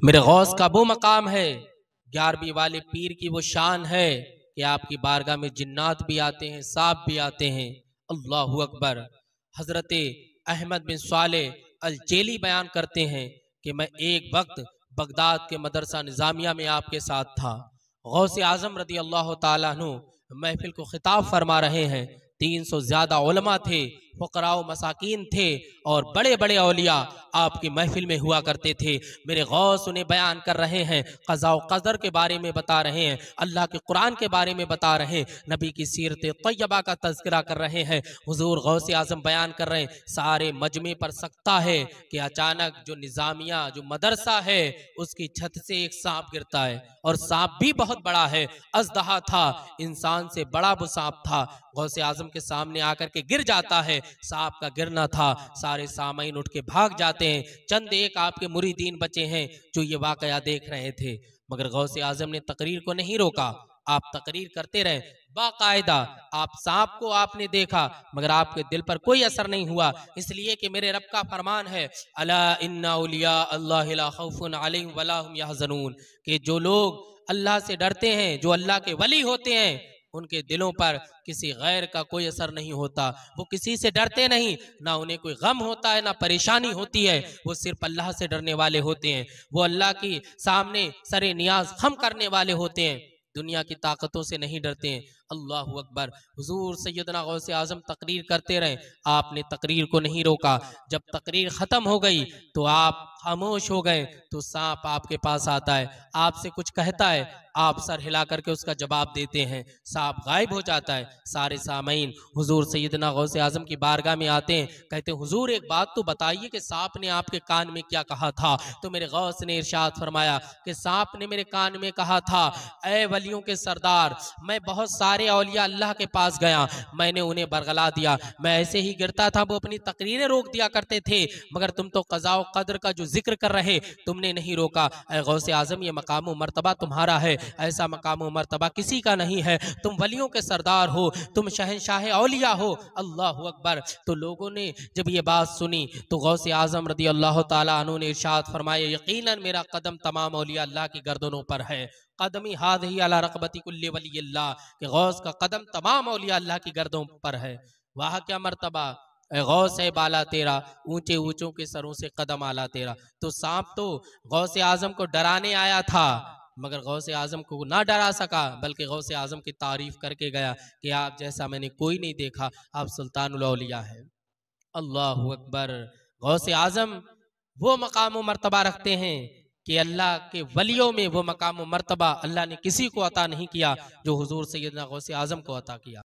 मेरे गौस का वो मकाम है, 11वीं वाले पीर की वो शान है कि आपकी बारगाह में जिन्नात भी आते हैं, सांप भी आते हैं। अल्लाहु अकबर। हजरत अहमद बिन साले अल जेली बयान करते हैं कि मैं एक वक्त बगदाद के मदरसा निज़ामिया में आपके साथ था। गौस आजम रदी अल्लाह ताला अन्हु महफिल को खिताब फरमा रहे हैं। 300 ज्यादा उलमा थे, फकराओ मसाकीन थे और बड़े बड़े औलिया आपकी महफिल में हुआ करते थे। मेरे गौस उन्हें बयान कर रहे हैं, क़ज़ा व क़दर के बारे में बता रहे हैं, अल्लाह के कुरान के बारे में बता रहे हैं, नबी की सीरत तैयबा का तज़किरा कर रहे हैं। हुजूर गौस आज़म बयान कर रहे हैं, सारे मजमे पर सकता है कि अचानक जो निज़ामिया जो मदरसा है उसकी छत से एक सांप गिरता है और सांप भी बहुत बड़ा है, अज़दहा था, इंसान से बड़ा वो सांप था। गौसे आजम के सामने आकर के गिर जाता है। सांप का गिरना था, सारे सामईन उठ के भाग जाते हैं। चंद एक आपके मुरीदीन बचे हैं जो ये वाकया देख रहे थे, मगर गौसे आजम ने तकरीर को नहीं रोका। आप तकरीर करते रहे बाकायदा। आप सांप को आपने देखा मगर आपके दिल पर कोई असर नहीं हुआ, इसलिए कि मेरे रब का फरमान है, अला इन्ना औलिया अल्लाह ला खौफुन अलैहिम वला हुम यहज़नून, कि जो लोग अल्लाह से डरते हैं, जो अल्लाह के वली होते हैं, उनके दिलों पर किसी गैर का कोई असर नहीं होता। वो किसी से डरते नहीं, ना उन्हें कोई गम होता है ना परेशानी होती है। वो सिर्फ अल्लाह से डरने वाले होते हैं। वो अल्लाह की सामने सरे नियाज खम करने वाले होते हैं, दुनिया की ताकतों से नहीं डरते हैं। अल्लाहु अकबर। हुजूर सैयदना गौसे आजम तकरीर करते रहे, आपने तकरीर को नहीं रोका। जब तकरीर खत्म हो गई तो आप खामोश हो गए। तो सांप आपके पास आता है, आपसे कुछ कहता है, आप सर हिला करके उसका जवाब देते हैं, सांप गायब हो जाता है। सारे सामईन हुजूर सैयदना गौसे आजम की बारगाह में आते हैं, कहते हैं हुजूर एक बात तो बताइए कि सांप ने आपके कान में क्या कहा था। तो मेरे गौस ने इरशाद फरमाया कि सांप ने मेरे कान में कहा था, ऐ वलियों के सरदार, मैं बहुत सारे औलिया अल्लाह के पास गया, मैंने उन्हें बरगला दिया, मैं ऐसे ही गिरता था, वो अपनी तकरीरें रोक दिया करते थे, मगर तुम तो क़ज़ा व क़द्र का जो जिक्र कर रहे तुमने नहीं रोका। ऐ गौसे आजम, ये मकाम व मर्तबा तुम्हारा है, ऐसा मकाम व मर्तबा किसी का नहीं है। तुम वलियों के सरदार हो, तुम शहंशाह औलिया हो। अल्लाहु अकबर। तो लोगों ने जब ये बात सुनी तो गौसे आजम रदी अल्लाह ताला अन्हु ने इरशाद फरमाया, यकीनन मेरा कदम तमाम औलिया अल्लाह की गर्दनों पर है, कदमी हादही अला रक़बती कुल्ली वली अल्लाह, कि गौस का कदम तमाम औलिया अल्लाह की गर्दों पर है। वाह क्या मर्तबा, गौस है बाला तेरा, ऊंचे ऊंचों के सरों से कदम आला तेरा। तो सांप तो गौसे आजम को डराने आया था, मगर गौसे आजम को ना डरा सका, बल्कि गौसे आजम की तारीफ करके गया कि आप जैसा मैंने कोई नहीं देखा, आप सुल्तानुल औलिया है। अल्लाहु अकबर। गौसे आजम वो मकाम व मर्तबा रखते हैं कि अल्लाह के वलियों में वो मकाम व मर्तबा अल्लाह ने किसी को अता नहीं किया जो हुजूर सैयदना गौसे आजम को अता किया।